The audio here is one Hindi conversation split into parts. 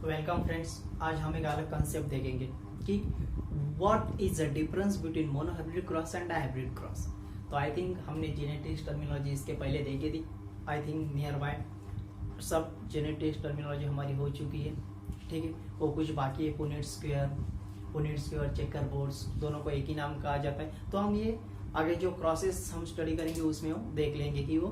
Welcome friends. आज हम एक अलग कंसेप्ट देखेंगे कि what is the difference between monohybrid cross and hybrid cross. तो आई थिंक हमने जेनेटिक्स टर्मिनोलॉजी इसके पहले देखी थी। आई थिंक नियर बाय सब जेनेटिक्स टर्मिनोलॉजी हमारी हो चुकी है, ठीक है। वो कुछ बाकी है, पुनेट स्क्वायर, चेकर बोर्ड्स, दोनों को एक ही नाम कहा जाता है। तो हम ये आगे जो क्रॉसेस हम स्टडी करेंगे उसमें हम देख लेंगे कि वो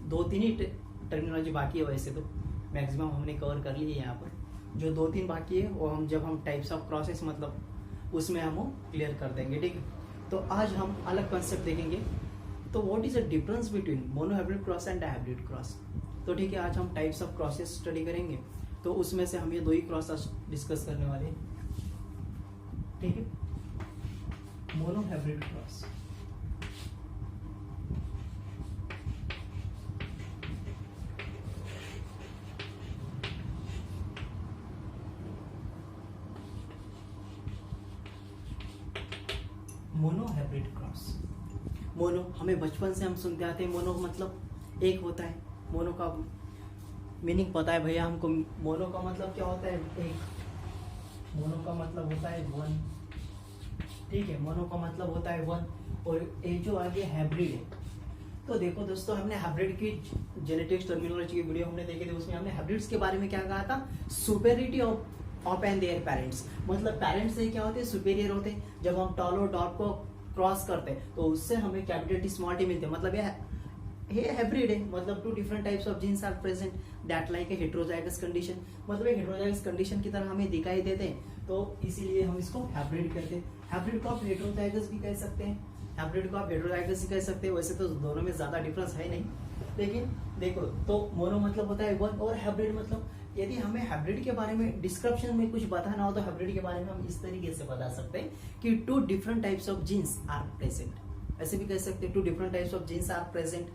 दो तीन ही टर्मिनोलॉजी बाकी है। वैसे तो मैक्सिमम हमने कवर कर ली है। यहाँ पर जो दो तीन बाकी है वो हम जब हम टाइप्स ऑफ क्रॉसेस मतलब उसमें हम क्लियर कर देंगे, ठीक है। तो आज हम अलग कंसेप्ट देखेंगे। तो what is the difference between monohybrid cross and hybrid cross. तो ठीक है, आज हम टाइप्स ऑफ क्रॉसेस स्टडी करेंगे। तो उसमें से हम ये दो ही क्रॉस डिस्कस करने वाले हैं, ठीक है। Monohybrid cross, monohybrid cross. Mono हमें बचपन से हम सुनते आते हैं, मोनो मतलब एक होता है। मोनो का मीनिंग पता है भैया हमको। मोनो का मतलब क्या होता है? एक। मोनो का मतलब होता है वन, ठीक है। मोनो का मतलब होता है वन। और एक जो आगे हाइब्रिड है, तो देखो दोस्तों, हमने हाइब्रिड की जेनेटिक्स टर्मिनोलॉजी की वीडियो हमने देखी थी। उसमें हमने हाइब्रिड्स के बारे में क्या कहा था? Superiority of and their parents. मतलब पेरेंट्स से क्या होते हैं? सुपेरियर होते हैं। जब हम टॉल और डॉट को क्रॉस करते हैं तो उससे हमें कैपिटल टी स्मॉल टी मिलते हैं। मतलब ये हाइब्रिड है। मतलब two different types of genes are present that like a heterozygous condition. मतलब एक हेटेरोजाइगस कंडीशन की तरह हमें दिखाई देते हैं, तो इसीलिए हम इसको हाइब्रिड कहते हैं। हाइब्रिड को आप हेटेरोजाइगस भी कह सकते हैं, हाइब्रिड को आप हेटेरोजाइगस भी कह सकते हैं। वैसे तो दोनों में ज्यादा डिफरेंस है नहीं, लेकिन देखो, तो मोनो मतलब होता है वन और हाइब्रिड मतलब, यदि हमें हाइब्रिड के बारे में डिस्क्रिप्शन में कुछ बताना हो तो हाइब्रिड के बारे में हम इस तरीके से बता सकते हैं कि two different types of genes are present. ऐसे भी कह सकते हैं two different types of genes are present.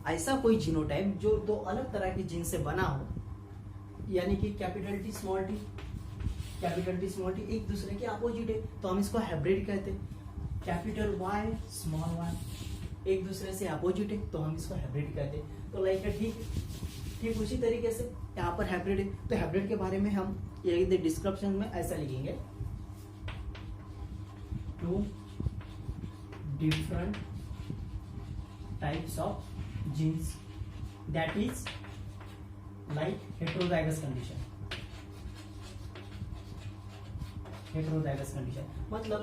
ऐसा कोई जीनोटाइप जो दो अलग तरह की जीन से बना हो, यानी कि कैपिटल टी स्मॉल टी एक दूसरे के अपोजिट है, तो हम इसको हाइब्रिड कहते हैं। कैपिटल वाई स्मॉल वाई एक दूसरे से अपोजिट है, तो हम इसको हाइब्रिड कहते हैं। तो लाइक ठीक उसी तरीके से यहाँ पर हाइब्रिड है। तो हाइब्रिड के बारे में हम ये डिस्क्रिप्शन में ऐसा लिखेंगे, two different types of genes that is like heterozygous condition. मतलब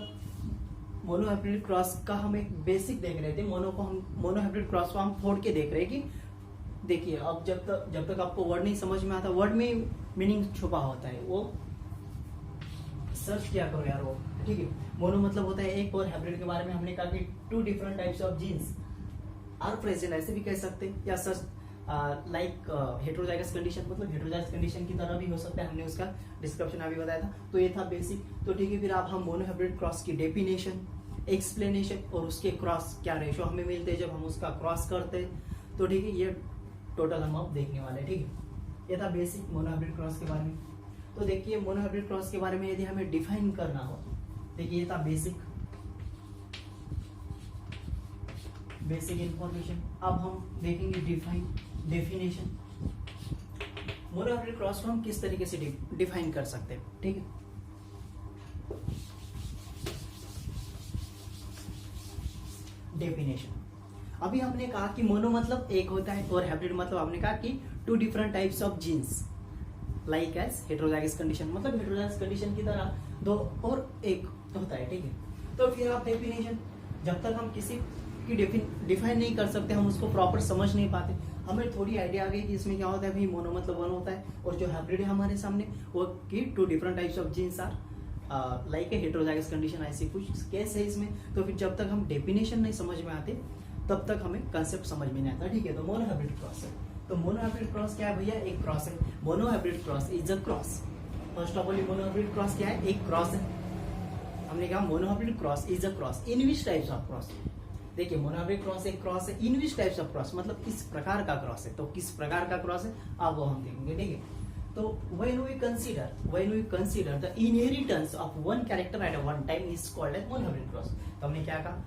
मोनोहाइब्रिड क्रॉस का हम एक बेसिक देख रहे थे। मोनोहाइब्रिड क्रॉस को हम फोड़ के देख रहे हैं कि देखिए, अब जब तक आपको वर्ड नहीं समझ में आता, वर्ड में मीनिंग छुपा होता है, वो सर्च किया करो यार वो, ठीक है। मोनो मतलब होता है एक, और हाइब्रिड के बारे में हमने कहा कि two different types of genes are present, ऐसे भी कह सकते हैं। या सर्च लाइक हेटेरोजाइगस कंडीशन, मतलब हेटेरोजाइगस कंडीशन की तरह भी हो सकता है। हमने उसका डिस्क्रिप्शन अभी बताया था। तो ये था बेसिक। तो ठीक है, फिर आप हम मोनोहाइब्रिड क्रॉस की डेफिनेशन, एक्सप्लेनेशन और उसके क्रॉस क्या रेशो हमें मिलते हैं जब हम उसका क्रॉस करते हैं। तो ठीक है, ये टोटल हम अब देखने वाले हैं, ठीक है। ये था बेसिक मोनोहाइब्रिड क्रॉस के बारे में। तो देखिए, मोनोहाइब्रिड क्रॉस के बारे में यदि हमें डिफाइन करना हो, देखिए ये था बेसिक इंफॉर्मेशन। अब हम देखेंगे डेफिनेशन। मोनोहाइब्रिड क्रॉस को हम किस तरीके से डिफाइन कर सकते हैं, ठीक है। डेफिनेशन, अभी हमने कहा कि मोनो मतलब एक होता है और हाइब्रिड मतलब हमने कहा कि two different types of genes like as heterozygous condition. मतलब हेटेरोजाइगस कंडीशन की तरह दो और एक होता है, ठीक है। तो फिर आप डेफिनेशन, जब तक हम किसी की डिफाइन नहीं कर सकते, हम उसको प्रॉपर समझ नहीं पाते, हमें थोड़ी आइडिया आ गई कि इसमें क्या होता है। भाई मोनो मतलब वन होता है, और जो हाइब्रिड है हमारे सामने वो कि two different types of genes are like a heterozygous condition, ऐसी कुछ केस है इसमें। तो फिर जब तक हम डेफिनेशन नहीं समझ में आते तब तक हमें कंसेप्ट समझ में नहीं आता, ठीक है। तो मोनोहाइब्रिड क्रॉस है। तो मोनोहाइब्रिड क्रॉस क्या है भैया? एक क्रॉस है। Monohybrid cross is a cross. First of all, monohybrid cross क्या है? एक क्रॉस है। हमने कहा monohybrid cross is a cross in which types of cross. देखिए, मोनोहाइब्रिड क्रॉस एक क्रॉस है इन विच टाइप्स ऑफ क्रॉस, मतलब किस प्रकार का क्रॉस है। तो किस प्रकार का क्रॉस है अब वो हम देखेंगे, ठीक है। तो when we consider the inheritance of one character at a one time is called as monohybrid cross। तो हमने क्या कहा?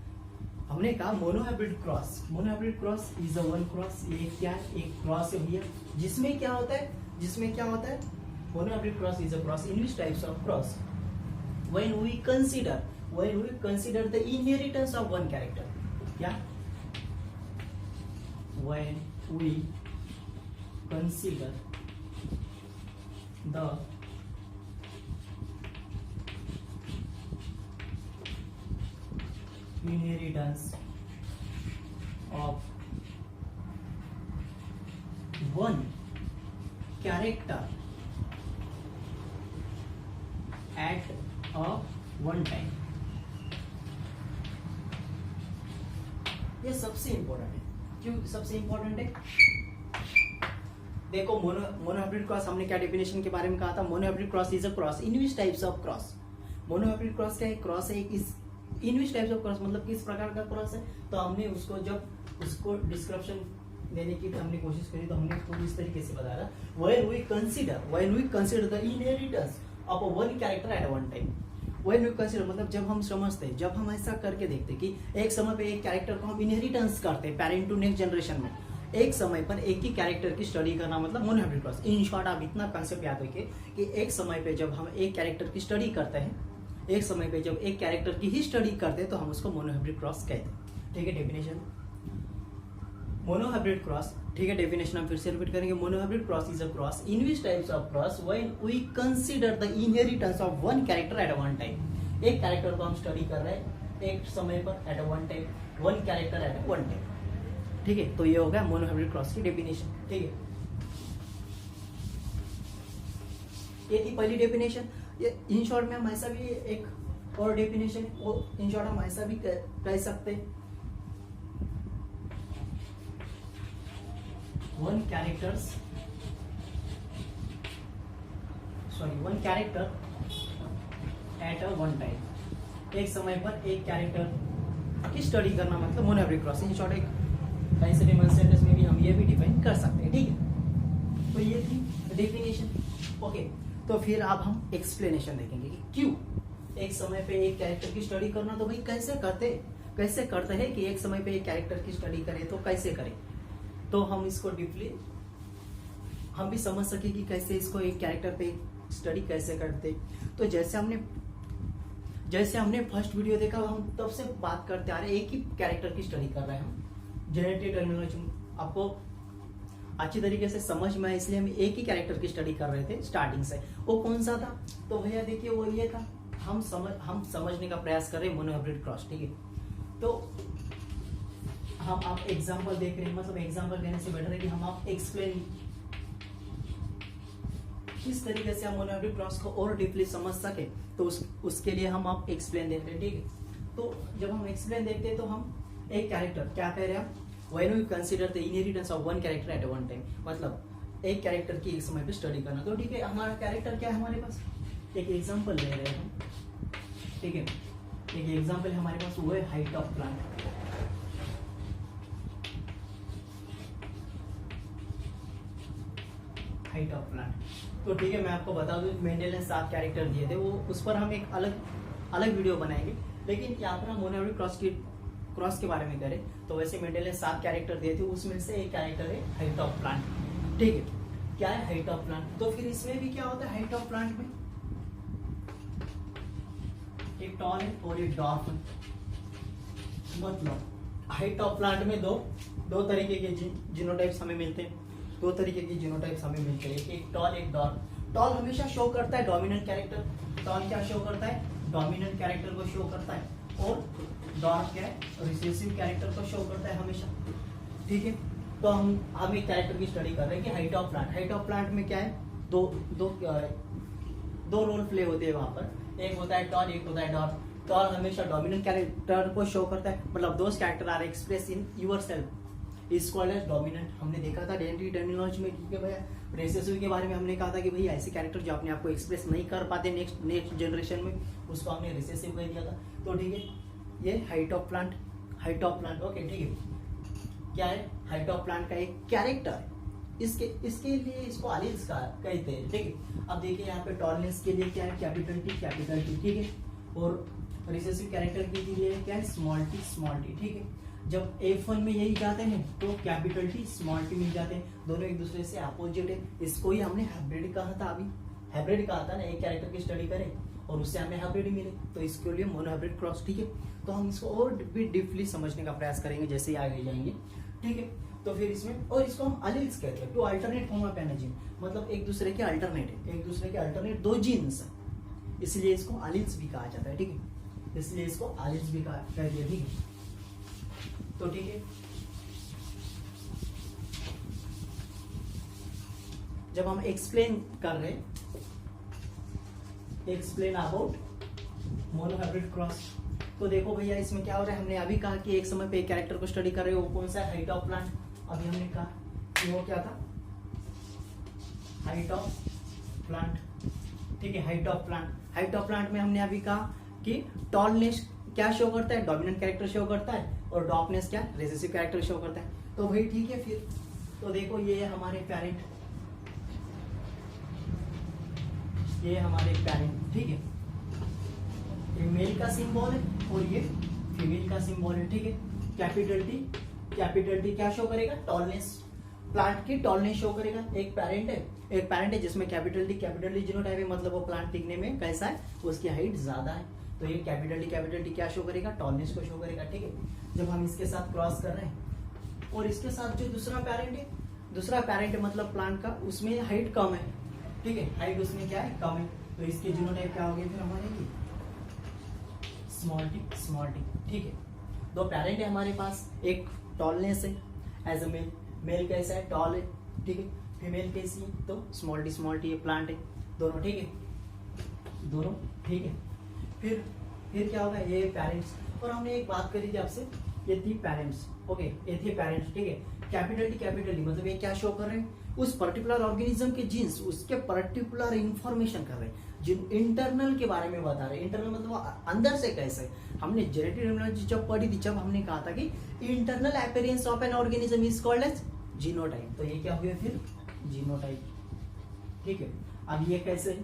हमने कहा monohybrid cross is a one cross. ये क्या है? एक क्रॉस है भैया, जिसमें क्या होता है Monohybrid cross is a cross in which types of cross? When we consider the inheritance of one character. Yeah. When we consider the inheritance of one character at a one time, ये सबसे इंपॉर्टेंट है। क्यों सबसे इंपॉर्टेंट है? देखो मोनोहाइब्रिड क्रॉस हमने क्या डेफिनेशन के बारे में कहा था? Monohybrid cross is a cross in which types of cross. Monohybrid cross क्या है? क्रॉस है इस इन विच टाइप्स ऑफ क्रॉस, मतलब किस प्रकार का क्रॉस है। तो हमने उसको जब उसको डिस्क्रिप्शन देने की हमने कोशिश करी तो हमने उसको इस तरीके से बताया, when we consider the inheritance of a one character at one time. When we consider मतलब जब हम समझते हैं, जब हम ऐसा करके देखते हैं कि एक समय पे एक कैरेक्टर को हम इनहेरिटेंस करते हैं पेरेंट टू नेक्स्ट जनरेशन में, एक समय पर एक ही कैरेक्टर की स्टडी करना मतलब मोनोहाइब्रिड क्रॉस। इन शॉर्ट आप इतना कंसेप्ट याद रखिए कि एक समय पे जब हम एक कैरेक्टर की स्टडी करते हैं, एक समय पे जब एक कैरेक्टर की ही स्टडी करते हैं तो हम उसको मोनोहाइब्रिड क्रॉस कहते हैं। ठीक है, डेफिनेशन मोनोहाइब्रिड क्रॉस। ठीक है, डेफिनेशन हम फिर से रिपीट करेंगे। Monohybrid cross is a cross in which types of cross when we consider the inheritance of one character at one time. एक कैरेक्टर को हम स्टडी कर रहे हैं एक समय पर at one time, one character at one time. ठीक है, तो ये हो गया मोनोहाइब्रिड क्रॉस की डेफिनेशन। ठीक है, ये थी पहली डेफिनेशन। ये इन शॉर्ट में हम ऐसा भी एक और डेफिनेशन, इन शॉर्ट हम ऐसा भी कह सकते हैं, one character at a one time. एक समय पर एक कैरेक्टर की स्टडी करना मतलब मोनोहाइब्रिड क्रॉस। इन शॉर्ट एक ऐसे सेंटेंस में भी हम ये भी डिफाइन कर सकते हैं। ठीक है, तो ये थी डेफिनेशन। ओके, तो फिर अब हम एक्सप्लेनेशन देखेंगे कि क्यों एक समय पे एक कैरेक्टर की स्टडी करना। तो भाई कैसे करते हैं कि एक समय पे एक कैरेक्टर की स्टडी करें तो कैसे करें, तो हम इसको डीपली हम भी समझ सके कि कैसे इसको एक कैरेक्टर पे स्टडी कैसे करते। तो जैसे हमने फर्स्ट वीडियो देखा, हम तब से बात करते आ रहे एक ही कैरेक्टर की स्टडी कर रहे हैं हम। जेनेटिव टर्मिनोलॉजी आपको अच्छी तरीके से समझ में आए इसलिए हम एक ही कैरेक्टर की स्टडी कर रहे थे स्टार्टिंग से। वो कौन सा था? तो भैया देखिए वो ये था, हम समझने का प्रयास कर रहे हैं मोनोहाइब्रिड क्रॉस। ठीक है, तो हम आप एग्जांपल देख रहे हैं, मतलब एग्जांपल देने से बेटर है कि हम आप एक्सप्लेन किस तरीके से हम मोनोहाइब्रिड क्रॉस को और डीपली समझ सके, तो उसके लिए हम आप एक्सप्लेन देखते हैं। ठीक है, तो जब हम एक्सप्लेन देखते हैं तो हम एक कैरेक्टर क्या कह रहे हैं, when we consider the inheritance of one character at one time, मतलब एक कैरेक्टर की एक समय पे स्टडी करना। तो ठीक है, हमारा कैरेक्टर क्या है हमारे पास, एक एग्जांपल ले रहे हैं हम। ठीक है, एक एग्जांपल हमारे पास वो है height of plant. Height of plant, तो ठीक है, मैं आपको बता दूं मेंडल ने 7 कैरेक्टर दिए थे, वो उस पर हम एक अलग वीडियो बनाएंगे। लेकिन यहाँ पर हम मोनोहाइब्रिड क्रॉस के बारे में करें तो वैसे मेंडल ने 7 कैरेक्टर दिए थे, उसमें से एक कैरेक्टर है हाइट ऑफ प्लांट। ठीक है, क्या है हाइट ऑफ प्लांट? तो फिर इसमें भी क्या होता है हाइट ऑफ प्लांट में, एक टॉल है और एक डॉर्फ है। मतलब हाइट ऑफ प्लांट में दो तरीके के जीनोटाइप्स हमें मिलते हैं, दो तरीके की जीनोटाइप्स हमें मिलते हैं, एक टॉल एक डॉर्फ। टॉल हमेशा शो करता है डोमिनेंट कैरेक्टर, टॉल क्या शो करता है, डोमिनेंट कैरेक्टर को शो करता है, और डॉर्फ क्या है, रिसेसिव कैरेक्टर को शो करता है हमेशा। ठीक है, तो हम एक कैरेक्टर की स्टडी कर रहे हैं कि हाइट ऑफ प्लांट में क्या है, दो रोल प्ले होते हैं वहां पर, एक होता है टॉल एक होता है डॉर्फ। टॉल हमेशा डोमिनेंट कैरेक्टर को शो करता है, मतलब those character are express in yourself is called as dominant. हमने देखा था जेनेटिव टर्मिनोलॉजी में, ठीक है भैया। रिसेसिव के बारे में हमने कहा था कि भैया ऐसे कैरेक्टर जो अपने आप को एक्सप्रेस नहीं कर पाते नेक्स्ट जनरेशन में, उसको हमने रिसेसिव कह दिया था। तो ठीक है, ये हाइट ऑफ प्लांट ओके। ठीक है, क्या है हाइट ऑफ प्लांट का एक कैरेक्टर है, इसके लिए इसको एलील्स कहते हैं। ठीक है, अब देखिए यहाँ पे टॉलनेस के लिए क्या है, कैपिटल टी। ठीक है, और रिसेसिव कैरेक्टर के लिए क्या है, स्मॉल टी। ठीक है, जब F1 में यही जाते हैं तो कैपिटल टी स्मॉल टी मिल जाते हैं, दोनों एक दूसरे से अपोजिट है। इसको ही हमने हाइब्रिड कहा था अभी, हाइब्रिड का आता है ना, एक कैरेक्टर की स्टडी करें और उससे हमें हाइब्रिड मिले, तो इसके लिए मोनो हाइब्रिड क्रॉस। ठीक है, तो हम इसको और भी डीपली समझने का प्रयास करेंगे जैसे ही आगे जाएंगे। ठीक है, तो फिर इसमें, और इसको हम अलील्स कहते हैं, two alternate form of an gene, मतलब एक दूसरे के अल्टरनेट है, एक दूसरे के अल्टरनेट दो जीन्स है, इसलिए इसको अलील्स भी कहा जाता है। ठीक है, इसलिए इसको अलील्स भी कह दिया। ठीक है, तो ठीक है, जब हम एक्सप्लेन कर रहे, explain about mono hybrid cross, तो देखो भैया इसमें क्या हो रहा है, हमने अभी कहा कि एक समय पे एक कैरेक्टर को स्टडी कर रहे हो, वो कौन सा है, हाइट ऑफ प्लांट। अभी हमने कहा कि वो क्या था, हाइट ऑफ प्लांट। ठीक है, height of plant, height of plant में हमने अभी कहा कि टॉलनेस क्या शो करता है, डोमिनेंट कैरेक्टर शो करता है, और डॉर्कनेस क्या, रिसेसिव कैरेक्टर शो करता है। तो भाई ठीक है, फिर तो देखो ये है हमारे पेरेंट, ये हमारे पेरेंट। ठीक है, ये मेल का सिंबल है और ये फीमेल का सिंबल है। ठीक है, कैपिटल टी, कैपिटल टी क्या शो करेगा, टॉलनेस, प्लांट की टॉलनेस शो करेगा। एक पेरेंट है, एक पेरेंट है जिसमें कैपिटल टी जीनोटाइप है, मतलब वो प्लांट टिकने में कैसा है, उसकी हाइट ज्यादा है, तो ये कैपिटल टी क्या शो करेगा, टॉलनेस को शो करेगा। ठीक है, जब हम इसके साथ क्रॉस कर रहे हैं, और इसके साथ जो दूसरा पेरेंट है, दूसरा पेरेंट मतलब प्लांट का, उसमें हाइट कम है। ठीक है, हाइट उसमें क्या है, कम है, तो इसके जीनोटाइप क्या हो गए फिर हमारे की स्मॉल टी, स्मॉल टी। ठीक है, दो पेरेंट है हमारे पास, एक टॉलनेस है एज अ मेल, मेल कैसा है, टॉल है। ठीक है, फीमेल कैसी है, तो स्मॉल टी है, प्लांट है, दोनों। ठीक है, दोनों। ठीक है, फिर क्या होगा, ये पेरेंट्स, और हमने एक बात करी थी आपसे, ये थी पेरेंट्स। ओके, ये थी पेरेंट्स। ठीक है, कैपिटल टी मतलब ये क्या शो कर रहे हैं, उस पर्टिकुलर ऑर्गेनिज्म के जीन्स, उसके पर्टिकुलर इंफॉर्मेशन कर रहे हैं, जिन इंटरनल के बारे में बता रहे हैं। इंटरनल मतलब वो अंदर से कैसे, हमने जेनेटिक टर्मिनोलॉजी जब पढ़ी थी, जब हमने कहा था कि internal appearance of an organism is called as genotype, तो ये क्या हुए फिर, जीनोटाइप। ठीक है, अब ये कैसे,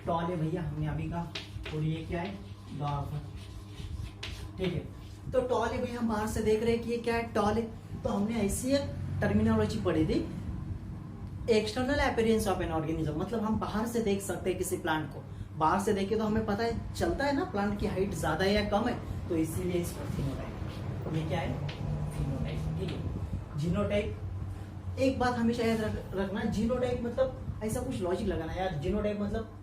टॉल है भैया हमने अभी कहा, और ये क्या है, डॉर्फ है। ठीक है, तो टॉल है भैया, हम बाहर से देख रहे हैं कि ये क्या है, टॉल है, तो हमने ऐसी एक टर्मिनोलॉजी पढ़ी थी, external appearance of an organism, मतलब हम बाहर से देख सकते हैं किसी प्लांट को, बाहर से देखे तो हमें पता है, चलता है ना प्लांट की हाइट ज्यादा है या कम है, तो इसीलिए इसको फिनोटाइप, ये क्या है, फिनोटाइप। ठीक है, जीनोटाइप, एक बात हमेशा याद रखना, जीनोटाइप मतलब ऐसा कुछ लॉजिक लगाना यार, जीनोटाइप मतलब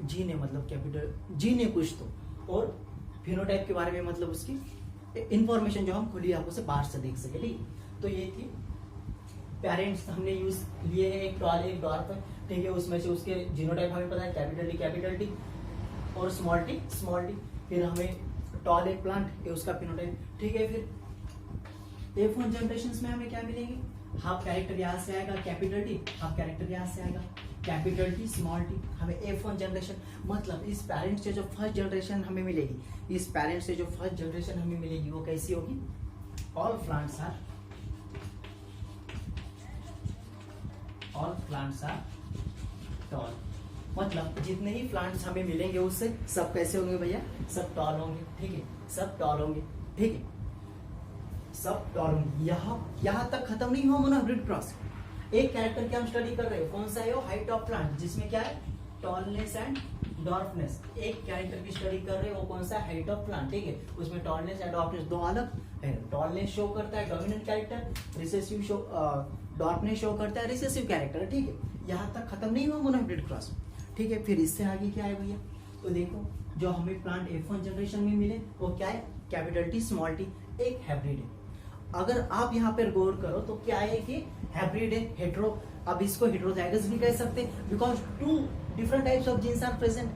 जीन है, मतलब कैपिटल जीन है कुछ तो, और फिनोटाइप के बारे में मतलब उसकी इंफॉर्मेशन जो हम खुली आंखों से बाहर से देख सके। ठीक, तो ये थी पेरेंट्स हमने यूज लिए हैं, एक टॉल एक डॉर्फ है। ठीक है, उसमें से उसके जीनोटाइप हमें पता है, कैपिटल टी और स्मॉल टी, फिर हमें टॉल एक प्लांट है उसका फिनोटाइप। ठीक है, फिर F1 जनरेशंस में हमें क्या मिलेंगे, हाफ कैरेक्टर यहाँ से आएगा कैपिटल टी, हाफ कैरेक्टर यहाँ से आएगा कैपिटल टी, स्मॉल टी, हमें F1 जनरेशन, मतलब इस पेरेंट से जो फर्स्ट जनरेशन हमें मिलेगी, इस पेरेंट से जो फर्स्ट जनरेशन हमें मिलेगी वो कैसी होगी, ऑल प्लांट्स आर टॉल, मतलब जितने ही प्लांट्स हमें मिलेंगे उससे सब कैसे होंगे भैया, सब टॉल होंगे। ठीक है, सब टॉल होंगे। ठीक है, सब टॉल होंगे। यहाँ तक खत्म नहीं हुआ मोनो हाइब्रिड क्रॉस, एक कैरेक्टर की हम स्टडी कर रहे हो, कौन सा है वो, हाइट ऑफ प्लांट, जिसमें क्या है, टॉलनेस एंड डॉर्फनेस। एक कैरेक्टर की स्टडी कर रहे हो, वो कौन सा, हाइट ऑफ प्लांट। ठीक है, उसमें टॉलनेस एंड डॉर्फनेस दो अलग है, टॉलनेस शो करता है dominant character, recessive show, dwarfness show करता है रिसेसिव कैरेक्टर। ठीक है, यहाँ तक खत्म नहीं हुआ मोनो हाइब्रिड क्रॉस। ठीक है, फिर इससे आगे क्या है भैया, तो देखो जो हमें प्लांट F1 जनरेशन में मिले वो क्या है, कैपिटल टी, स्मॉल टी, एक हाइब्रिड है। अगर आप यहाँ पर गौर करो तो क्या है कि हाइब्रिड है, हेट्रो, अब इसको हेट्रोजाइगस भी कह सकते हैं, because two different types of genes are present,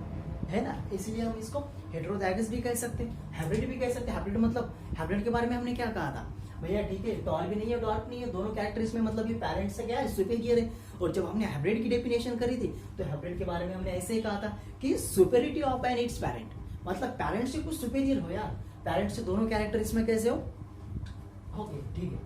है ना, इसलिए हम इसको हेट्रोजाइगस भी कह सकते हैं, हाइब्रिड भी कह सकते हैं। हाइब्रिड मतलब, हाइब्रिड के बारे में हमने क्या कहा था भैया, ठीक है, टॉल भी नहीं है, डॉर्फ नहीं है, दोनों कैरेक्टर इसमें, मतलब ये पेरेंट्स से क्या है, सुपेरियर है। और जब हमने हाइब्रिड की डेफिनेशन करी थी, तो हाइब्रिड के बारे में हमने ऐसे ही कहा था कि superiority of an its parent, मतलब पेरेंट से कुछ सुपेरियर हो यार, पेरेंट से दोनों कैरेक्टर इसमें कैसे हो, ओके। ठीक है,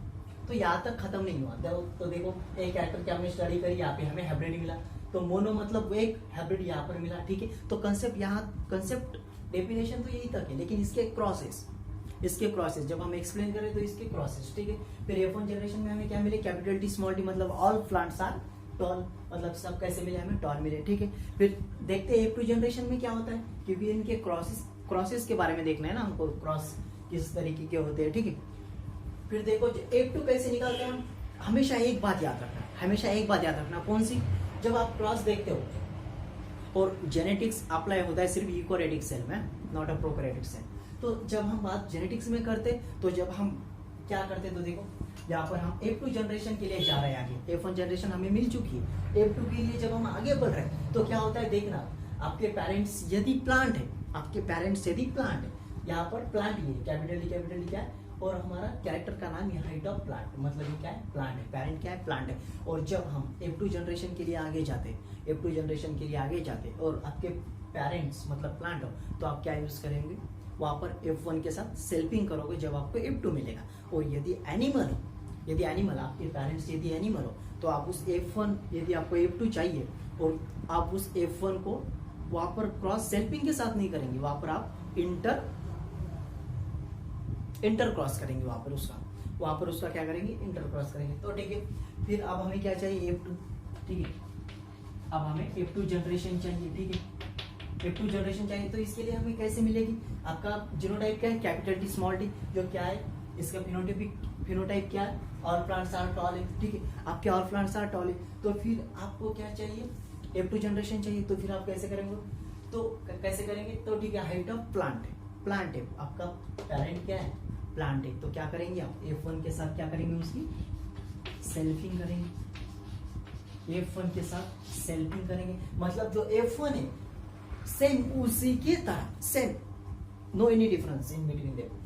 तो यहाँ तक खत्म नहीं हुआ, तो देखो एक कैरेक्टर की हमने स्टडी करी, यहाँ पे हमें हाइब्रिड मिला, तो मोनो मतलब एक हाइब्रिड यहाँ पर मिला। ठीक है, तो कंसेप्ट डेफिनेशन तो यही तक है, लेकिन इसके क्रॉसेस जब हम एक्सप्लेन करें तो इसके क्रॉसेस। ठीक है, फिर F1 जनरेशन में हमें क्या मिले, कैपिटल टी, स्मॉल टी, मतलब ऑल प्लांट्स आर टॉल, मतलब सब कैसे मिले, हमें टॉल मिले, ठीक है। फिर देखते हैं F2 जनरेशन में क्या होता है, क्योंकि इनके क्रॉसेस के बारे में देखना है ना हमको, क्रॉस किस तरीके के होते हैं, ठीक है। फिर देखो F2 कैसे निकालते हैं हम, हमेशा एक बात याद रखना, हमेशा एक बात याद रखना, कौन सी, जब आप क्रॉस देखते हो और जेनेटिक्स अप्लाई होता है सिर्फ यूकैरियोटिक सेल में, नॉट अ प्रोकैरियोटिक सेल। तो जब हम बात जेनेटिक्स में करते, तो जब हम क्या करते, तो देखो यहाँ पर हम F2 जनरेशन के लिए जा रहे हैं आगे, F1 जनरेशन हमें मिल चुकी है, F2 के लिए जब हम आगे बढ़ रहे हैं तो क्या होता है, देखना आपके पेरेंट्स यदि प्लांट है, आपके पेरेंट्स यदि प्लांट है, यहाँ पर प्लांट ये कैपिटल क्या है, और हमारा कैरेक्टर का नाम है हाइट ऑफ प्लांट, मतलब ये क्या है, प्लांट है, पेरेंट क्या है, प्लांट है। और जब हम F2 जनरेशन के लिए आगे जाते, F2 जनरेशन के लिए आगे जाते और आपके पेरेंट्स मतलब प्लांट हो, तो आप क्या यूज करेंगे, वहां पर F1 के साथ सेल्फिंग करोगे, जब आपको F2 मिलेगा। और यदि एनिमल हो, यदि एनिमल आपके पेरेंट्स यदि एनिमल हो, तो आप उस F1, यदि आपको F2 चाहिए और आप उस F1 को वहां पर क्रॉस सेल्फिंग के साथ नहीं करेंगे, वहां पर आप इंटर क्रॉस करेंगे, वहां पर उसका क्या करेंगे, इंटर क्रॉस करेंगे। तो ठीक है, फिर अब हमें क्या चाहिए, F2, ठीक है। अब हमें F2 जनरेशन चाहिए, ठीक है, F2 जनरेशन चाहिए। तो इसके लिए हमें कैसे मिलेगी, आपका जीनोटाइप क्या है, कैपिटल टी स्मॉल टी, जो क्या है, इसका फिनोटाइप क्या है, ऑल प्लांट्स आर टॉल है, ठीक है, आपके ऑल प्लांट्स आर टॉल है। तो फिर आपको क्या चाहिए, F2 जनरेशन चाहिए। तो फिर आप कैसे करेंगे, तो कैसे करेंगे, तो ठीक है, हाइट ऑफ प्लांट है, आपका पेरेंट क्या है, प्लांट है। तो क्या करेंगे आप, F1 के साथ क्या करेंगे, उसकी सेल्फिंग करेंगे, F1 के साथ सेल्फिंग करेंगे, मतलब जो F1 है सेम उसी की तरह, same, no any difference in between them,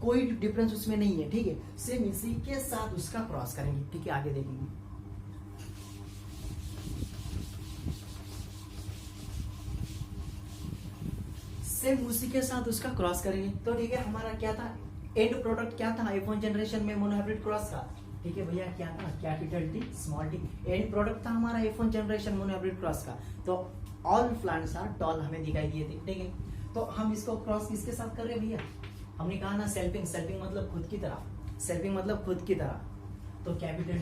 कोई डिफरेंस उसमें नहीं है, ठीक है, सेम इसी के साथ उसका क्रॉस करेंगे, ठीक है, आगे देखेंगे। सेम उसी के साथ उसका क्रॉस करेंगे। तो ठीक है, हमारा क्या था, एंड प्रोडक्ट क्या था F1 जनरेशन में मोनोहाइब्रिड क्रॉस का, ठीक है भैया, क्या था, capital T small T, and product था हमारा F1 जनरेशन मोनोहाइब्रिड क्रॉस का। तो ऑल प्लांट्स आर टॉल हमें दिखाई दिए थे, ठीक है। तो हम इसको क्रॉस किसके साथ कर रहे हैं भैया, हमने कहा ना सेल्फिंग मतलब खुद की तरह, तो कैपिटल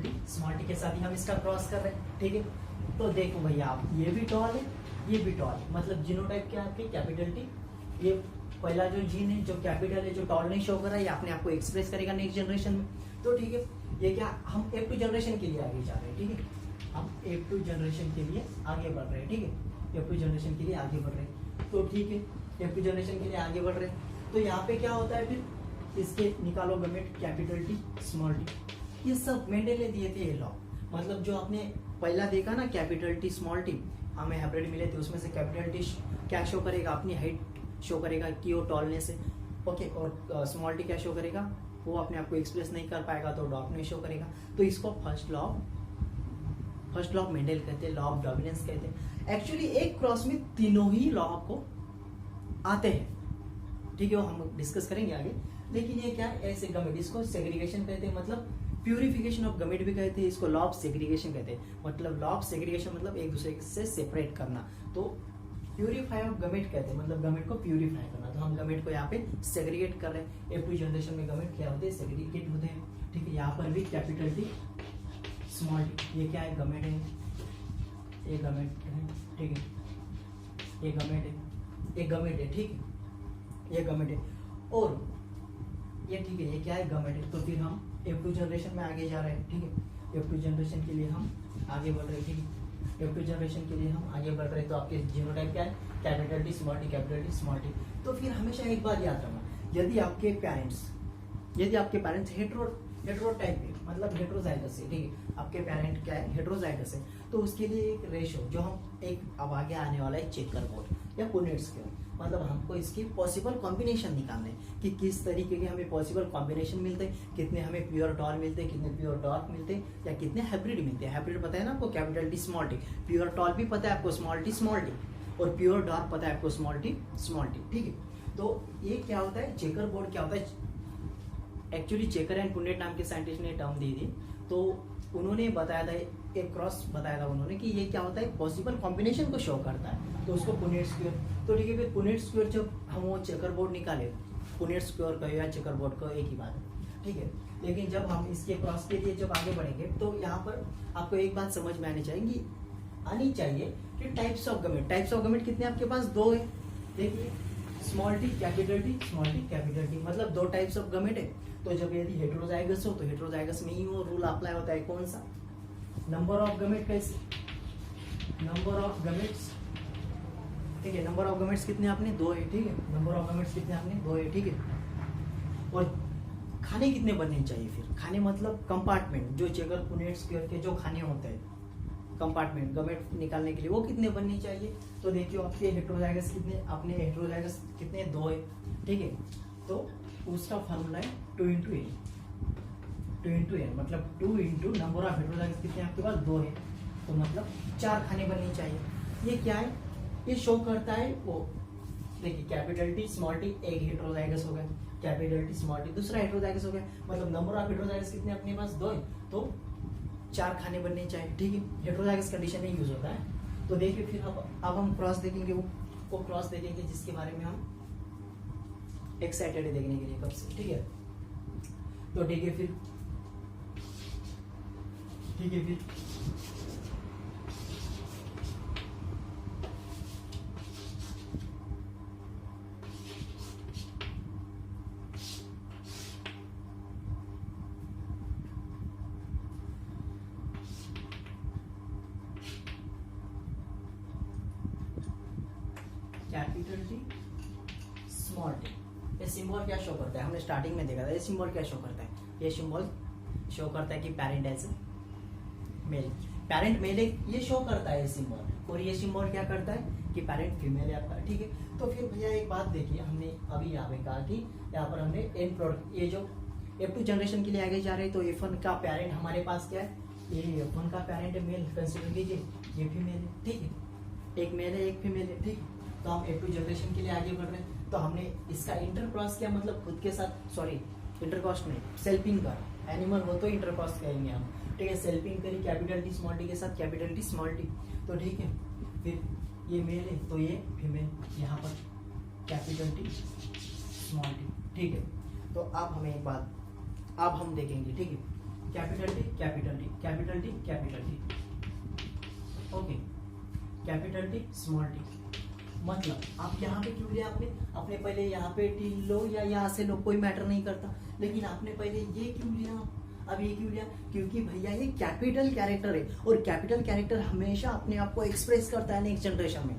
टी स्मॉल टी के साथ ही हम इसका क्रॉस कर रहे हैं, ठीक है। तो देखो भैया आप, ये भी टॉल है, ये भी टॉल है, मतलब जीनोटाइप क्या है आपके, कैपिटल टी, ये पहला जो जीन है जो कैपिटल है, जो टॉल नहीं शो कर रहा है, ये अपने आप को एक्सप्रेस करेगा नेक्स्ट जनरेशन में। तो ठीक है, ये क्या, हम F2 जनरेशन के लिए आगे जा रहे हैं, ठीक है, हम F2 जनरेशन के लिए आगे बढ़ रहे हैं, ठीक है, F2 जनरेशन के लिए आगे बढ़ रहे हैं। तो ठीक है, F2 जनरेशन के लिए आगे बढ़ रहे हैं। तो यहाँ पे क्या होता है, फिर इसके निकालो gamete, capital T small T, ये सब मेंडेल ने दिए थे ये लॉ, मतलब जो आपने पहला देखा ना कैपिटल टी स्मॉल टी, हमें हाइब्रिड मिले थे, उसमें से कैपिटल टी क्या शो करेगा, अपनी हाइट शो करेगा कि वो टॉलनेस है, ओके, और स्मॉल टी क्या शो करेगा, वो अपने आप को एक्सप्रेस नहीं कर पाएगा, तो डॉर्कनेस शो करेगा। तो इसको फर्स्ट लॉ ऑफ मेंडल कहते हैं, लॉ ऑफ डोमिनेंस कहते हैं। एक्चुअली एक क्रॉस में तीनों ही लॉ आपको आते हैं, ठीक है, वो हम डिस्कस करेंगे आगे। लेकिन ये क्या है, ऐसे गमेट, इसको सेग्रीगेशन कहते हैं, मतलब प्यूरिफिकेशन ऑफ गमेट भी कहते हैं, इसको लॉ ऑफ सेग्रीगेशन कहते हैं, मतलब लॉ ऑफ सेग्रीगेशन मतलब एक दूसरे से सेपरेट करना। तो प्यूरिफाई ऑफ गमेट कहते हैं, मतलब गमेट को प्यूरिफाई करना। तो हम गमेट को यहाँ पे सेग्रीगेट कर रहे हैं। F2 जनरेशन में गमेट क्या होते हैं, सेग्रीगेट होते हैं, ठीक है। यहाँ पर भी कैपिटल टी स्मॉल टी, ये क्या है, गमेट है, ये गमेट है, ठीक है, ये गमेट है, ठीक है, ये गमेट है, और ये ठीक है, ये क्या है, गमेट है। तो फिर हम F2 जनरेशन में आगे जा रहे हैं, ठीक है, F2 जनरेशन के लिए हम आगे बढ़ रहे हैं, ठीक है, F2 जनरेशन के लिए हम आगे बढ़ रहे हैं। तो आपके जीनोटाइप क्या है, capital T small T, capital T small T. तो फिर हमेशा एक बात याद रखना, यदि आपके पेरेंट्स हेटेरोटाइप है, मतलब हेटेरोजाइगस है, ठीक है, आपके पेरेंट क्या है, हेटेरोजाइगस है, तो उसके लिए एक रेशो जो हम एक अब आगे आने वाला है चेकर बोर्ड या पुनेट्स के, मतलब हमको इसकी पॉसिबल कॉम्बिनेशन निकालने कि किस तरीके के हमें पॉसिबल कॉम्बिनेशन मिलते हैं, कितने हमें प्योर टॉल मिलते हैं, कितने प्योर डॉर्क मिलते हैं, या कितने हाइब्रिड मिलते हैं। हाइब्रिड पता है ना आपको, capital T small T, pure tall भी पता है आपको, स्मॉल टी, और प्योर डॉर्क पता है आपको, स्मॉल टी, ठीक है। तो ये क्या होता है, चेकर बोर्ड क्या होता है, एक्चुअली चेकर एंड पुनेट नाम के साइंटिस्ट ने टर्म दी थी, तो उन्होंने बताया था, एक क्रॉस बताया था उन्होंने कि ये क्या होता है, पॉसिबल कॉम्बिनेशन को शो करता है, तो उसको पुनेट स्क्वायर। तो ठीक है, फिर पुनेट स्क्वायर जब हम वो चेकर बोर्ड निकाले, पुनेट स्क्वायर का या चेकर बोर्ड का एक ही बात है, ठीक है। लेकिन जब हम इसके क्रॉस के लिए जब आगे बढ़ेंगे तो यहाँ पर आपको एक बात समझ में आनी चाहिए कि टाइप्स ऑफ गमेट कितने आपके पास? दो है। देखिए small T capital T, small T capital T, मतलब दो टाइप्स ऑफ गमेट है। तो जब यदि हेटेरोजाइगस हो तो हेटेरोजाइगस में ही वो रूल अप्लाई होता है। कौन सा? Number of gamete. कैसे? नंबर ऑफ गमेट्स, ठीक है। नंबर ऑफ गमेट्स कितने आपने? दो है, ठीक है। नंबर ऑफ गमेट्स कितने आपने? दो है, ठीक है। और खाने कितने बनने चाहिए? फिर खाने मतलब कंपार्टमेंट, जो चेकर पुनेट स्क्वायर के जो खाने होते हैं कंपार्टमेंट गमेट निकालने के लिए, वो कितने बनने चाहिए? तो देखियो आपके हेटेरोजाइगस कितने, अपने हेटेरोजाइगस कितने? दो है, ठीक है। तो उसका फार्मूला है 2 × n, 2 × n मतलब 2 × नंबर ऑफ हेटेरोजाइगस कितने आपके पास? दो है। तो मतलब 4 खाने बनने चाहिए। ये क्या है? ये शो करता है वो, देखिए कैपिटल टी स्मॉल टी एक हेटेरोजाइगस हो गया, कैपिटल टी स्मॉल टी दूसरा हेटेरोजाइगस हो गया, मतलब नंबर ऑफ हेटेरोजाइगस कितने अपने पास? दो है। तो 4 खाने बनने चाहिए, ठीक है। हेटेरोजाइगस कंडीशन में यूज होता है। तो देखिए फिर अब हम क्रॉस देखेंगे, वो क्रॉस देखेंगे जिसके बारे में हम एक्साइटेड है देखने के लिए कब से, ठीक है। तो ठीक है फिर कैपिटल टी स्मॉल टी, ये सिंबल क्या शो करता है? हमने स्टार्टिंग में देखा था। ये सिंबल क्या शो करता है? ये सिंबल शो करता है कि parent as male, parent male ये शो करता है ये सिंबल। और ये सिंबल क्या करता है कि पेरेंट फीमेल है आपका, ठीक है। तो फिर भैया एक बात देखिए, हमने अभी यहाँ पे कहा कि यहाँ पर हमने एंड प्रोडक्ट, ये जो F2 जनरेशन के लिए आगे जा रहे हैं, तो F1 का पेरेंट हमारे पास क्या है? ये F1 का पेरेंट है मेल, कंसिडर कीजिए ये फीमेल है, ठीक है। एक मेल है एक फीमेल है, ठीक। तो हम F2 जनरेशन के लिए आगे बढ़ रहे हैं, तो हमने इसका इंटरक्रॉस किया, मतलब खुद के साथ, सॉरी इंटरक्रॉस नहीं, सेल्फिंग कर, एनिमल हो तो इंटरक्रॉस करेंगे हम, ठीक है। सेल्फिंग करी कैपिटल टी स्मॉल टी के साथ कैपिटल टी स्मॉल टी, तो ठीक है। फिर ये मेल है तो ये फीमेल, यहाँ पर कैपिटल टी स्मॉल टी, ठीक है। तो अब हमें एक बात, अब हम देखेंगे, ठीक है। Capital T capital T capital T capital T, okay. Capital T small T, मतलब आप यहाँ पे क्यों लिया आपने पहले यहाँ पे टी लो या यहाँ से लो, कोई मैटर नहीं करता, लेकिन आपने पहले ये क्यों लिया, अब ये क्यों लिया? क्योंकि भैया ये कैपिटल कैरेक्टर है, और कैपिटल कैरेक्टर हमेशा अपने आप को एक्सप्रेस करता है नेक्स्ट जनरेशन में।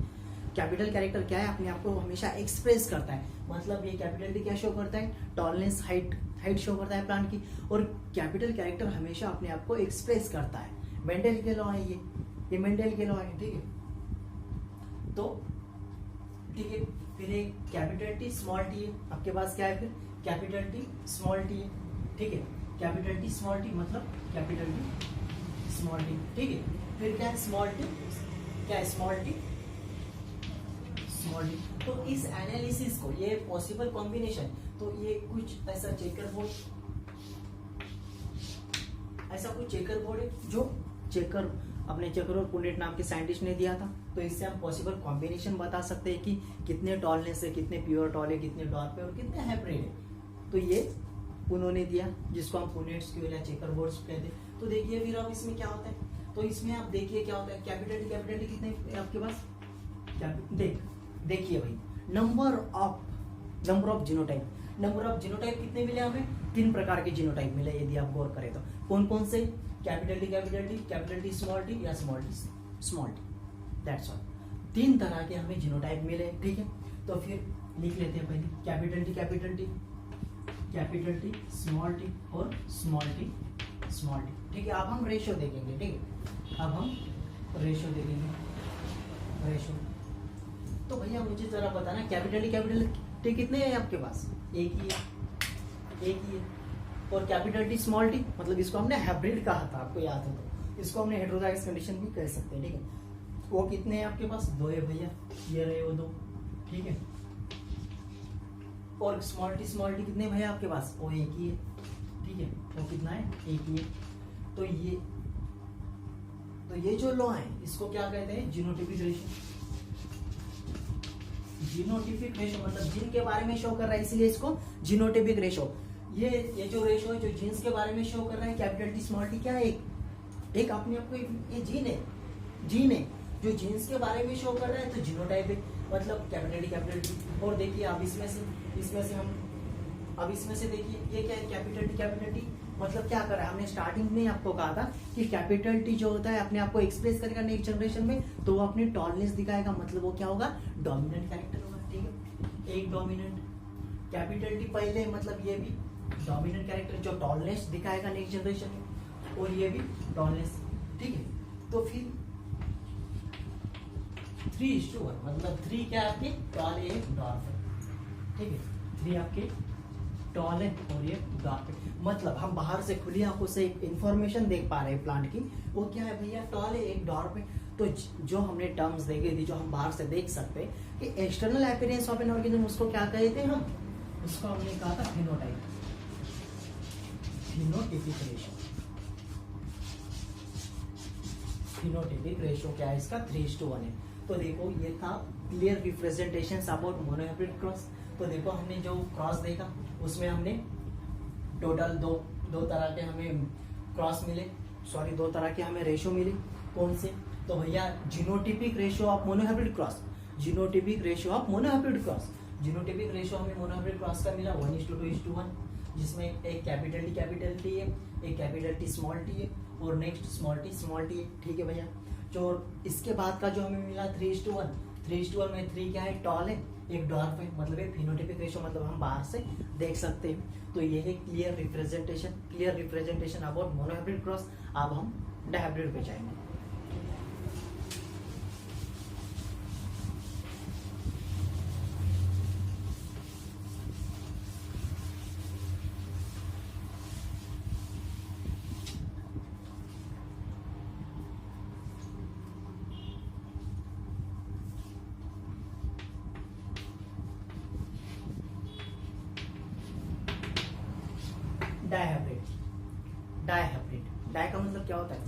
कैपिटल कैरेक्टर क्या है? अपने आप को हमेशा एक्सप्रेस करता है, मतलब ये कैपिटल टी क्या शो करता है? टॉलनेस, हाइट शो करता है प्लांट की, और कैपिटल कैरेक्टर हमेशा अपने आप को एक्सप्रेस करता है। मेंडल के लॉ है ये मेंडल के लॉ है, ठीक है। तो ठीक है, फिर एक कैपिटल टी स्मॉल टी है आपके पास, क्या है फिर? कैपिटल टी स्मॉल टी है, ठीक है। कैपिटल टी स्मॉल टी मतलब कैपिटल टी स्मॉल टी, ठीक है। फिर क्या है? स्मॉल टी, क्या है? Small T small T. तो इस एनालिसिस को, ये पॉसिबल कॉम्बिनेशन, तो ये कुछ ऐसा चेकर बोर्ड, ऐसा कुछ चेकर बोर्ड है जो अपने चेकर और पुनेट नाम के साइंटिस्ट ने दिया था। तो इससे हम पॉसिबल कॉम्बिनेशन बता सकते हैं कि कितने टॉलनेस है, कितने प्योर टॉल है, कितने डॉर्फ है और कितने हाइब्रिड है। तो ये उन्होंने दिया, जिसको हम पुनेट स्क्वायर या चेकर बोर्ड कहते हैं। तो देखिए फिर अब इसमें क्या होता है, तो इसमें आप देखिए क्या होता है। कैपिटल टी कितने आपके पास? देखिए भाई, नंबर ऑफ जीनोटाइप कितने मिले हमें? 3 प्रकार के जीनोटाइप मिले, यदि आप गौर करें तो। कौन से? कैपिटल टी स्मॉल टी या स्मॉल टी, दैट्स ऑल। 3 तरह के हमें जीनोटाइप मिले, ठीक है। तो फिर लिख लेते हैं पहले कैपिटल टी स्मॉल टी और स्मॉल टी, ठीक है। अब हम रेशियो देखेंगे, ठीक है। अब हम रेशियो देखेंगे, तो भैया मुझे जरा बताना, कैपिटल टी कितने हैं आपके पास? एक ही है। और कैपिटल टी स्मॉल टी, मतलब इसको हमने हाइब्रिड कहा था, आपको याद हो तो। इसको हमने हेटेरोजाइगस कंडीशन भी कह सकते हैं, ठीक है। वो कितने हैं आपके पास? 2 है भैया, ये रहे वो 2, ठीक है। और स्मॉल टी कितने भैया आपके पास? वो एक ही है, ठीक है। वो कितना है? एक ही है। तो ये जो लॉ है, इसको क्या कहते हैं? जीनोटिपिक रेशियो, मतलब जिन के बारे में शो कर रहा है, इसीलिए इसको जीनोटिपिक रेशियो। ये जो रेशो है जो जीन्स के बारे में शो कर रहा है कैपिटल टी स्मॉल टी क्या है, एक अपने आप को ये जीन है जो जीन्स के बारे में शो कर रहा है, तो जीनोटाइप है मतलब कैपिटल टी। और देखिए अब इसमें से देखिए ये क्या है कैपिटल टी मतलब क्या कर रहा है, हमने स्टार्टिंग में आपको कहा था कि कैपिटल टी जो होता है अपने आप को एक्सप्रेस करेगा नेक्स्ट जनरेशन में, तो वो अपनी टॉलनेस दिखाएगा, मतलब वो क्या होगा, डोमिनेंट कैरेक्टर होगा। ठीक है, एक डोमिनेंट कैपिटल टी पहले, मतलब ये भी डोमिनेंट कैरेक्टर जो टॉलनेस दिखाएगा नेक्स्ट जनरेशन में, और ये भी टॉलनेस। ठीक है, तो फिर 3:1 मतलब 3 क्या है आपके टॉल है, एक डॉर्फ है। ठीक है, 3 आपके टॉल है और ये डॉर्फ है, मतलब हम बाहर से खुली आंखों से एक इंफॉर्मेशन देख पा रहे हैं प्लांट की, वो क्या है भैया, टॉल है एक डॉर्फ है। तो जो हमने टर्म्स देखी थी जो हम बाहर से देख सकते हैं कि external appearance of an organism, उसको क्या कहते थे हम, उसको हमने कहा था फिनोटाइप, फिनोटाइपिक रेशियो क्या है इसका 3:1 है। तो देखो ये था clear representation about monohybrid cross. तो देखो हमने जो क्रॉस देखा उसमें हमने टोटल दो तरह के हमें क्रॉस मिले, सॉरी 2 तरह के हमें रेशियो मिले। कौन से, तो भैया genotypic ratio of monohybrid cross, genotypic ratio of monohybrid cross, genotypic ratio हमें मोनोहाइब्रिड क्रॉस का मिला 1:2:1, जिसमें एक कैपिटल टी है, एक कैपिटल टी स्मॉल टी है, और नेक्स्ट स्मॉल टी है। ठीक है भैया, जो इसके बाद का जो हमें मिला 3:1 में 3 क्या है, टॉल है, एक डॉर्फ है, मतलब एक फिनोटाइपिक रेशियो, मतलब हम बाहर से देख सकते हैं। तो ये है clear representation about monohybrid cross. अब हम डायहाइब्रिड पे जाएंगे। डाई का मतलब क्या होता है,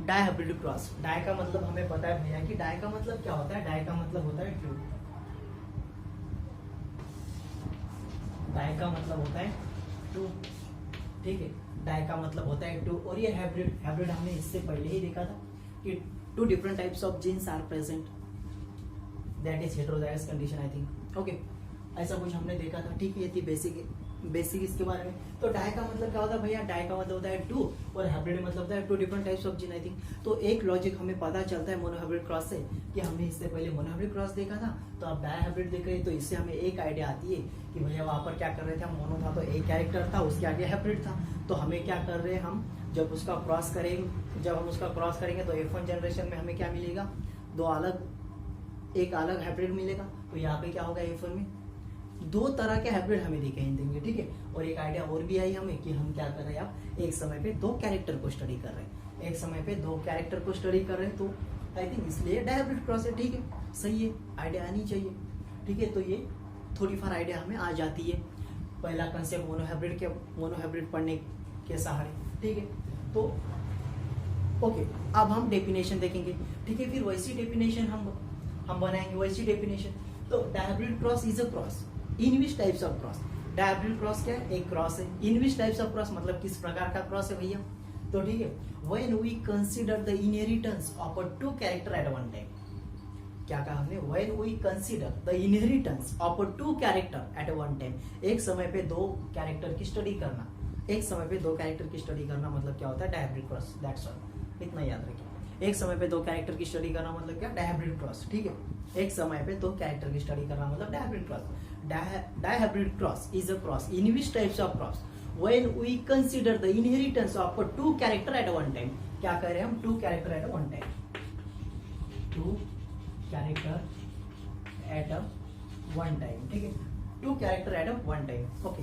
डायहाइब्रिड क्रॉस। डाई का मतलब हमें पता है भैया कि डाई का मतलब क्या होता है, डाई का मतलब होता है टू, डाई का मतलब होता है टू। ठीक है, डाई का मतलब होता है टू, और ये हाइब्रिड हमने इससे पहले ही देखा था कि 2 different types of genes are present, that is heterozygous condition I think. Okay, ऐसा कुछ हमने देखा था। ठीक है, ये थी बेसिक इसके बारे में। तो डाई का मतलब क्या होता है भैया, डाई का मतलब होता है 2 और हाइब्रिड मतलब होता है 2 different types of gene I think. तो एक लॉजिक हमें पता चलता है मोनोहाइब्रिड क्रॉस से कि हमने इससे पहले मोनोहाइब्रिड क्रॉस देखा था, तो अब डायहाइब्रिड देख रहे हैं, तो इससे हमें एक आइडिया आती है कि भैया वहां पर क्या कर रहे थे हम, मोनो था तो एक कैरेक्टर था, उसके आगे हाइब्रिड था, तो हमें क्या कर रहे हैं हम, जब हम उसका क्रॉस करेंगे तो F1 जनरेशन में हमें क्या मिलेगा, एक अलग हाइब्रिड मिलेगा। तो यहाँ पे क्या होगा, F1 में 2 तरह के हाइब्रिड हमें दिखाई देंगे। ठीक है, और एक आइडिया और भी आई हमें कि हम क्या कर रहे हैं, आप एक समय पे 2 कैरेक्टर को स्टडी कर रहे हैं, तो आई थिंक इसलिए डायहाइब्रिड क्रॉस है। ठीक है, सही है, आइडिया आनी चाहिए। ठीक है, तो ये थोड़ी फार आइडिया हमें आ जाती है, पहला कंसेप्ट मोनोहाइब्रिड पढ़ने के सहारे। ठीक है, तो ओके, अब हम डेफिनेशन देखेंगे। ठीक है, फिर वैसी डेफिनेशन हम बनाएंगे, वैसी डेफिनेशन। तो dihybrid cross is a cross in which types of cross, dihybrid cross क्या है, एक क्रॉस है। इन विच टाइप्स ऑफ क्रॉस मतलब किस प्रकार का क्रॉस है भैया, तो ठीक है, when we consider the inheritance of a 2 character at one time. क्या कहा हमने, when we consider the inheritance of a 2 character at one time, एक समय पे 2 कैरेक्टर की स्टडी करना, मतलब क्या होता है, डायहाइब्रिड क्रॉस। दैट्स ऑल, इतना याद रखिए। एक समय पे 2 कैरेक्टर की स्टडी करना मतलब क्या, डायहाइब्रिड क्रॉस। ठीक है, एक समय पे 2 कैरेक्टर की स्टडी करना मतलब dihybrid cross. Dihybrid cross is a cross in which types of cross when we consider the inheritance of 2 character at one time. क्या कह रहे हैं हम, 2 character at one time, 2 character at one time. ठीक है, 2 character at one time. Okay,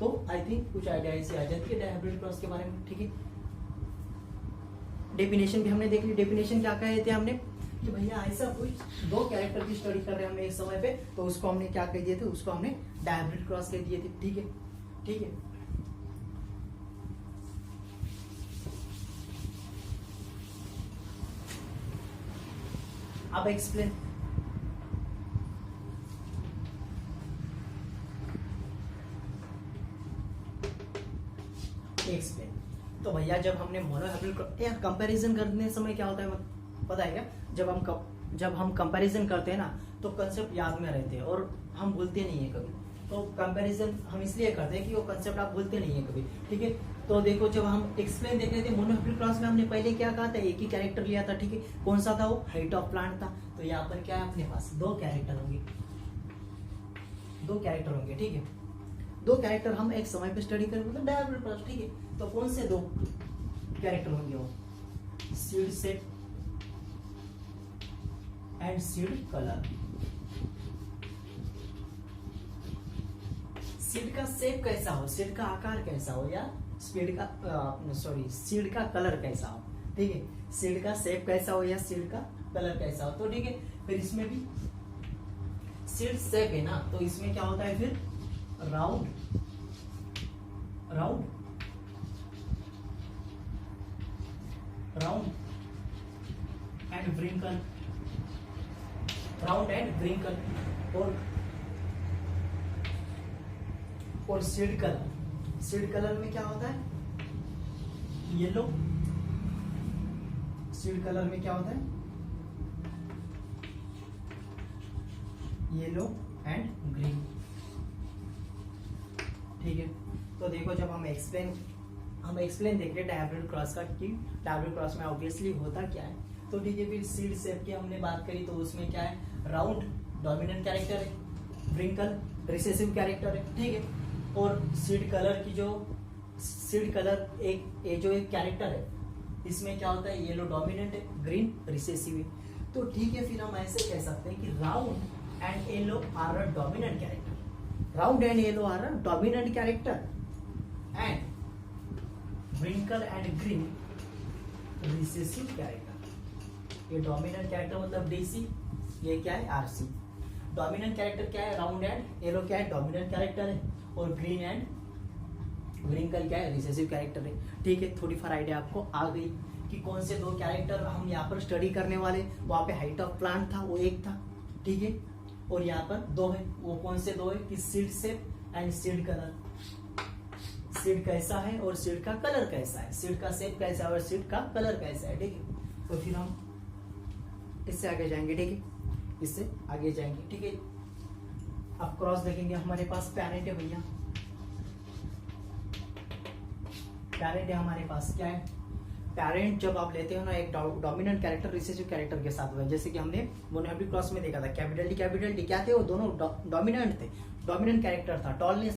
तो आई थिंक कुछ आइडिया ऐसी आ जाती है डायहाइब्रिड क्रॉस के बारे में। ठीक है, डेफिनेशन भी हमने देख ली। डेफिनेशन क्या कहे थे हमने कि भैया ऐसा कुछ 2 कैरेक्टर की स्टडी कर रहे हैं हम एक समय पे, तो उसको हमने क्या कह दिए थे, उसको हमने डायहाइब्रिड क्रॉस कह दिए थे। ठीक है, ठीक है, अब एक्सप्लेन। एक्सप्लेन। तो भैया जब हमने मोनोहाइब्रिड यार कंपैरिजन करने समय क्या होता है पता है क्या, जब हम कंपैरिजन करते हैं ना तो कंसेप्ट याद में रहते हैं और हम भूलते नहीं है कभी। तो कंपैरिजन हम इसलिए करते हैं कि वो कंसेप्ट आप भूलते नहीं है कभी, ठीक है। तो देखो जब हम एक्सप्लेन देख रहे थे मोनोहाइब्रिड क्रॉस में हमने पहले क्या कहा था, एक ही कैरेक्टर लिया था, ठीक है। कौन सा था वो, हाइट ऑफ प्लांट था। तो यहाँ पर क्या है अपने पास दो कैरेक्टर होंगे, ठीक है। दो कैरेक्टर हम एक समय पे स्टडी करेंगे मतलब डायहाइब्रिड क्रॉस, ठीक है। तो कौन से दो कैरेक्टर होंगे वो, seed set and seed colour. Seed का शेप कैसा हो, सीड का आकार कैसा हो, या सीड का कलर कैसा हो, ठीक है। सीड का शेप कैसा हो या सीड का कलर कैसा हो, तो ठीक है। फिर इसमें भी सीड शेप है ना, तो इसमें क्या होता है फिर राउंड एंड व्रिंकल, और सीड कलर में क्या होता है येलो, सीड कलर में क्या होता है येलो एंड ग्रीन, ठीक है। तो देखो जब हम एक्सप्लेन देख रहे हैं डायहाइब्रिड क्रॉस का कि डायहाइब्रिड क्रॉस में ऑब्वियसली होता क्या है, तो ठीक है। फिर सीड शेप की हमने बात करी, तो उसमें क्या है राउंड डोमिनेंट कैरेक्टर है, व्रिंकल रिसेसिव कैरेक्टर है, ठीक है। और सीड कलर एक कैरेक्टर है, इसमें क्या होता है येलो डोमिनेंट है, ग्रीन रिसेसिव है। तो ठीक है, फिर हम ऐसे कह सकते हैं कि round and yellow are a dominant character, round and yellow are a dominant character and wrinkle and green recessive character. ये डोमिनेंट कैरेक्टर मतलब डीसी, ये क्या है आरसी। डोमिनेंट कैरेक्टर क्या है, राउंड एंड येलो क्या है डोमिनेंट कैरेक्टर है, और ग्रीन एंड व्रिंकल क्या है रिसेसिव कैरेक्टर है, ठीक है। थोड़ी फार आइडिया आपको आ गई कि कौन से दो कैरेक्टर हम यहाँ पर स्टडी करने वाले। वहां पे हाइट ऑफ प्लांट था, वो एक था, ठीक है। और यहाँ पर दो है, वो कौन से दो है कि seed shape and seed colour. Seed कैसा है और सीड का कलर कैसा है, सीड का शेप कैसा है और सीड का कलर कैसा है, ठीक है। तो फिर हम इससे आगे जाएंगे, ठीक है, इससे आगे जाएंगे, ठीक है। अब क्रॉस देखेंगे, हमारे पास पैरेंट है भैया, पैरेंट है हमारे पास, क्या है पैरेंट। जब आप लेते हो ना एक डोमिनेंट कैरेक्टर रिसेसिव कैरेक्टर के साथ में, जैसे कि हमने मोनोहाइब्रिड क्रॉस में देखा था, कैपिटल टी क्या थे, वो दोनों डोमिनेंट थे, डोमिनेंट कैरेक्टर था, टॉलनेस